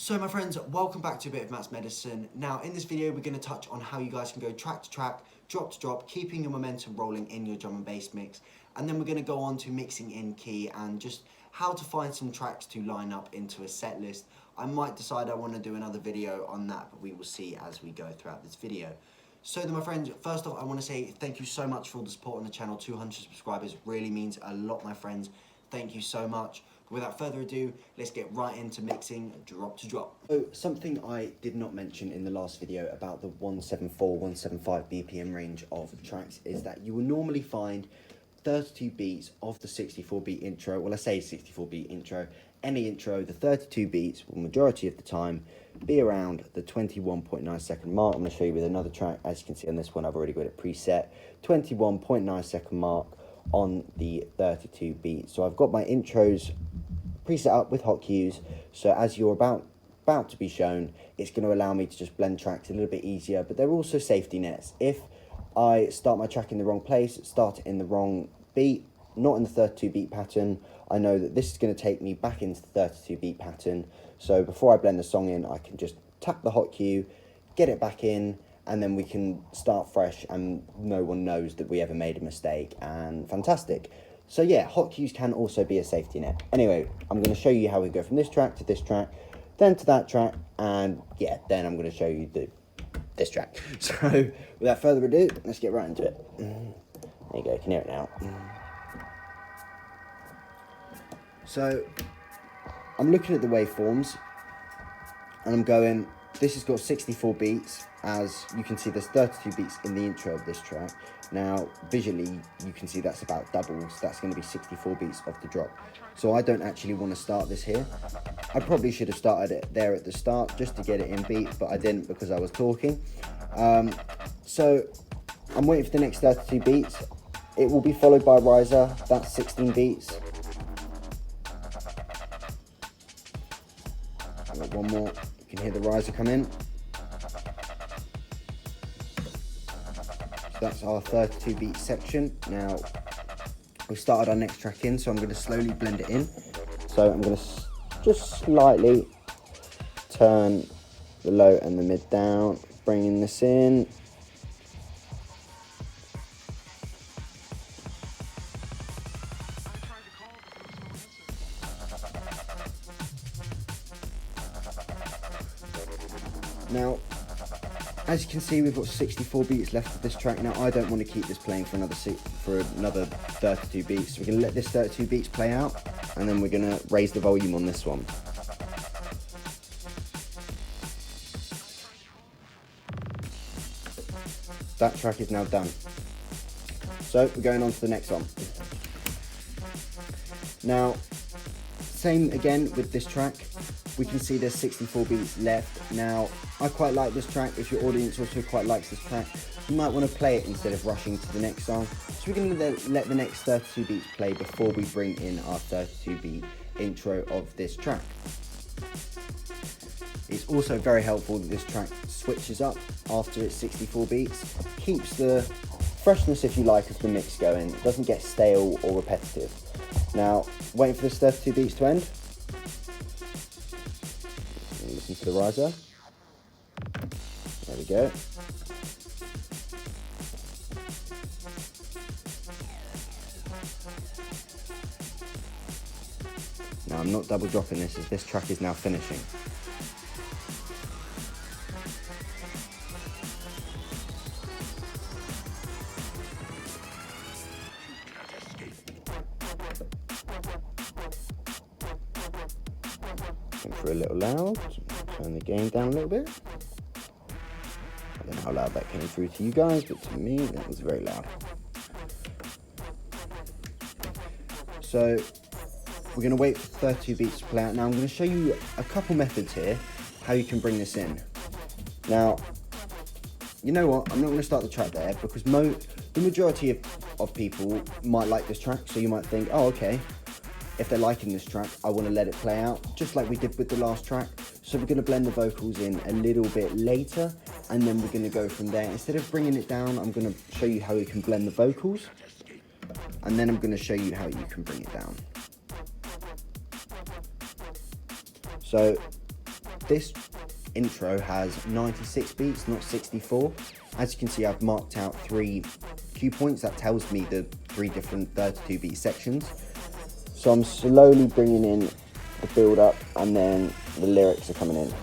So my friends, welcome back to a bit of Matt's Medicine. Now in this video we're going to touch on how you guys can go track to track, drop to drop, keeping your momentum rolling in your drum and bass mix. And then we're going to go on to mixing in key and just how to find some tracks to line up into a set list. I might decide I want to do another video on that, but we will see as we go throughout this video. So then my friends, first off I want to say thank you so much for all the support on the channel. 200 subscribers really means a lot, my friends. Thank you so much. Without further ado, let's get right into mixing drop to drop. So something I did not mention in the last video about the 174, 175 BPM range of tracks is that you will normally find 32 beats of the 64 beat intro. Well, I say 64 beat intro. Any intro, the 32 beats will majority of the time be around the 21.9 second mark. I'm going to show you with another track. As you can see on this one, I've already got it preset. 21.9 second mark on the 32 beats. So I've got my intros preset up with hot cues, so as you're about to be shown, it's going to allow me to just blend tracks a little bit easier, but they're also safety nets. If I start my track in the wrong place, start it in the wrong beat, not in the 32 beat pattern, I know that this is going to take me back into the 32 beat pattern, so before I blend the song in, I can just tap the hot cue, get it back in, and then we can start fresh and no one knows that we ever made a mistake, and fantastic. So yeah, hot cues can also be a safety net. Anyway, I'm going to show you how we go from this track to this track, then to that track, and yeah, then I'm going to show you this track. So without further ado, let's get right into it. There you go, you can hear it now. So I'm looking at the waveforms and I'm going, this has got 64 beats. As you can see, there's 32 beats in the intro of this track. Now, visually, you can see that's about double, so that's going to be 64 beats of the drop. So I don't actually want to start this here. I probably should have started it there at the start just to get it in beat, but I didn't because I was talking. So I'm waiting for the next 32 beats. It will be followed by a riser, that's 16 beats. I've got one more, you can hear the riser come in. That's our 32 beat section. Now we started our next track in, so I'm going to slowly blend it in. So I'm going to just slightly turn the low and the mid down, bringing this in. Now, as you can see, we've got 64 beats left of this track. Now, I don't want to keep this playing for another 32 beats. So we're going to let this 32 beats play out, and then we're going to raise the volume on this one. That track is now done. So we're going on to the next one. Now, same again with this track. We can see there's 64 beats left. Now, I quite like this track. If your audience also quite likes this track, you might want to play it instead of rushing to the next song. So we're going to let the next 32 beats play before we bring in our 32 beat intro of this track. It's also very helpful that this track switches up after it's 64 beats. Keeps the freshness, if you like, of the mix going. It doesn't get stale or repetitive. Now, waiting for this 32 beats to end. Listen to the riser. There we go. Now I'm not double dropping this as this track is now finishing. Going for a little loud. Turn the gain down a little bit. I don't know how loud that came through to you guys, but to me, that was very loud. So, we're going to wait for 32 beats to play out. Now, I'm going to show you a couple methods here, how you can bring this in. Now, you know what? I'm not going to start the track there, because the majority of people might like this track, so you might think, oh, okay, if they're liking this track, I want to let it play out, just like we did with the last track. So we're going to blend the vocals in a little bit later, and then we're going to go from there. Instead of bringing it down, I'm going to show you how you can blend the vocals, and then I'm going to show you how you can bring it down. So this intro has 96 beats, not 64. As you can see, I've marked out 3 cue points. That tells me the 3 different 32 beat sections. So I'm slowly bringing in the build up, and then the lyrics are coming in.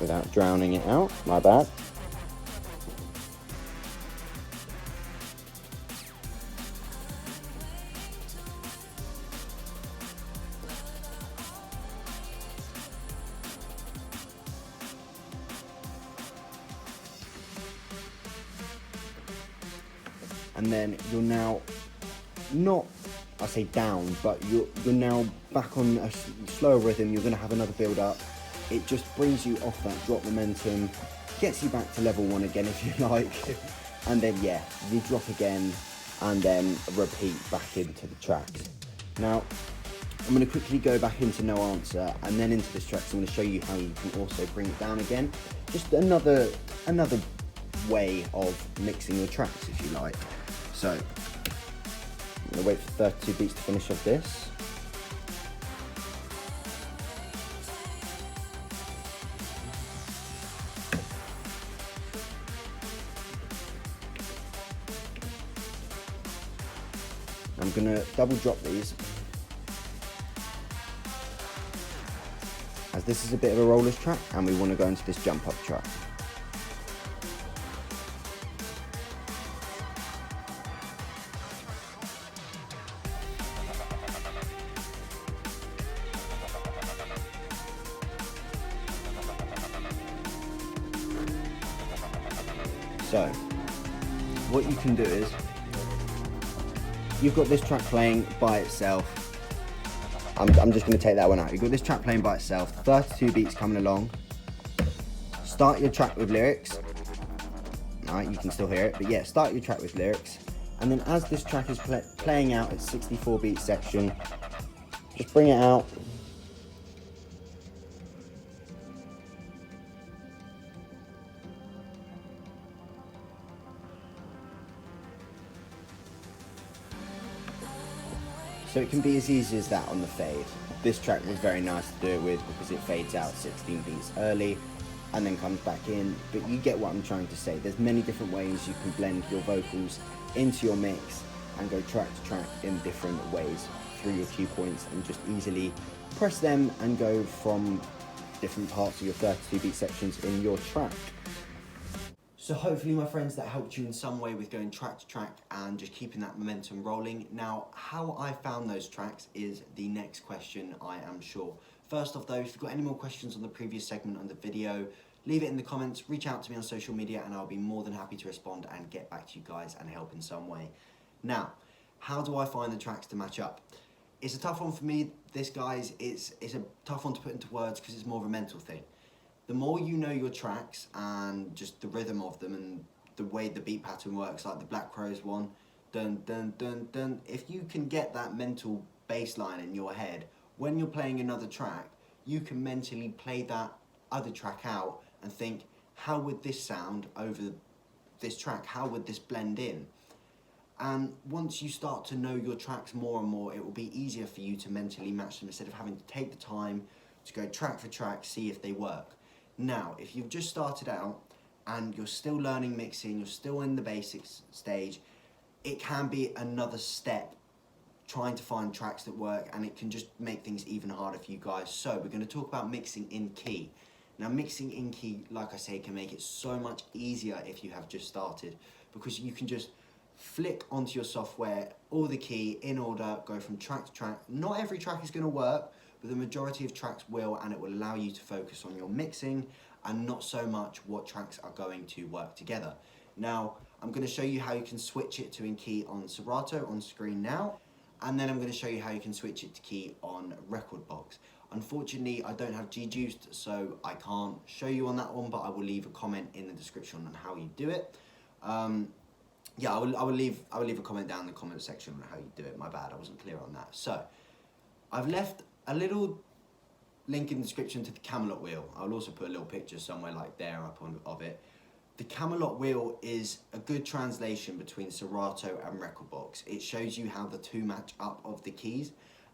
Without drowning it out, my bad. And then you're now not, I say down, but you're now back on a slower rhythm. You're going to have another build up. It just brings you off that drop momentum, gets you back to level 1 again if you like, and then yeah, you drop again and then repeat back into the tracks. Now I'm going to quickly go back into No Answer and then into this track. So I'm going to show you how you can also bring it down again. Just another way of mixing your tracks, if you like. So I'm going to wait for 32 beats to finish off this. I'm going to double drop these, as this is a bit of a rollers track and we want to go into this jump up track. So what you can do is, you've got this track playing by itself. I'm just going to take that one out. You've got this track playing by itself, 32 beats coming along. Start your track with lyrics. Alright, you can still hear it, but yeah, start your track with lyrics. And then as this track is playing out its 64 beat section, just bring it out. So it can be as easy as that on the fade. This track was very nice to do it with because it fades out 16 beats early and then comes back in, but you get what I'm trying to say. There's many different ways you can blend your vocals into your mix and go track to track in different ways through your cue points, and just easily press them and go from different parts of your 32 beat sections in your track. So hopefully, my friends, that helped you in some way with going track to track and just keeping that momentum rolling. Now, how I found those tracks is the next question, I am sure. First off though, if you've got any more questions on the previous segment on the video, leave it in the comments, reach out to me on social media, and I'll be more than happy to respond and get back to you guys and help in some way. Now, how do I find the tracks to match up? It's a tough one for me, this guys, it's a tough one to put into words because it's more of a mental thing. The more you know your tracks and just the rhythm of them and the way the beat pattern works, like the Black Crowes one, dun dun dun dun, if you can get that mental bass line in your head, when you're playing another track, you can mentally play that other track out and think, how would this sound over this track? How would this blend in? And once you start to know your tracks more and more, it will be easier for you to mentally match them instead of having to take the time to go track for track, see if they work. Now, if you've just started out and you're still learning mixing, you're still in the basics stage, it can be another step trying to find tracks that work, and it can just make things even harder for you guys. So we're going to talk about mixing in key. Now, mixing in key, like I say, can make it so much easier if you have just started, because you can just flick onto your software all the key in order, go from track to track. Not every track is going to work, but the majority of tracks will, and it will allow you to focus on your mixing and not so much what tracks are going to work together. Now, I'm going to show you how you can switch it to in key on Serato on screen now, and then I'm going to show you how you can switch it to key on Rekordbox. Unfortunately, I don't have G-Juiced, so I can't show you on that one, but I will leave a comment in the description on how you do it. Yeah, I will leave a comment down in the comment section on how you do it. My bad, I wasn't clear on that. So, I've left a little link in the description to the Camelot wheel. I'll also put a little picture somewhere like there up of it. The Camelot wheel is a good translation between Serato and Rekordbox. It shows you how the two match up of the keys,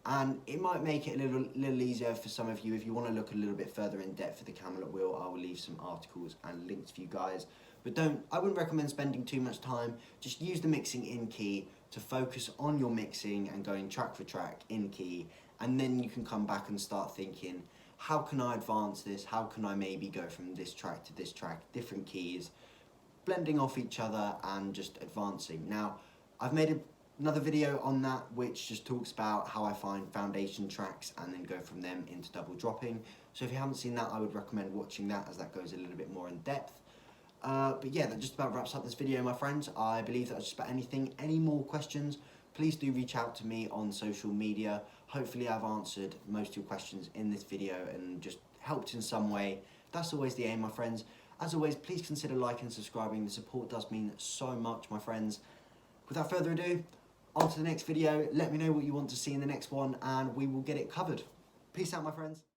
And it might make it a little easier for some of you if you want to look a little bit further in depth for the Camelot wheel. I will leave some articles and links for you guys. But I wouldn't recommend spending too much time. Just use the mixing in key to focus on your mixing and going track for track in key. And then you can come back and start thinking, how can I advance this? How can I maybe go from this track to this track, different keys, blending off each other and just advancing. Now, I've made another video on that which just talks about how I find foundation tracks and then go from them into double dropping. So if you haven't seen that, I would recommend watching that, as that goes a little bit more in depth. But yeah, that just about wraps up this video, my friends. I believe that was just about anything. Any more questions, please do reach out to me on social media. Hopefully I've answered most of your questions in this video and just helped in some way. That's always the aim, my friends. As always, please consider liking and subscribing. The support does mean so much, my friends. Without further ado, on to the next video. Let me know what you want to see in the next one and we will get it covered. Peace out, my friends.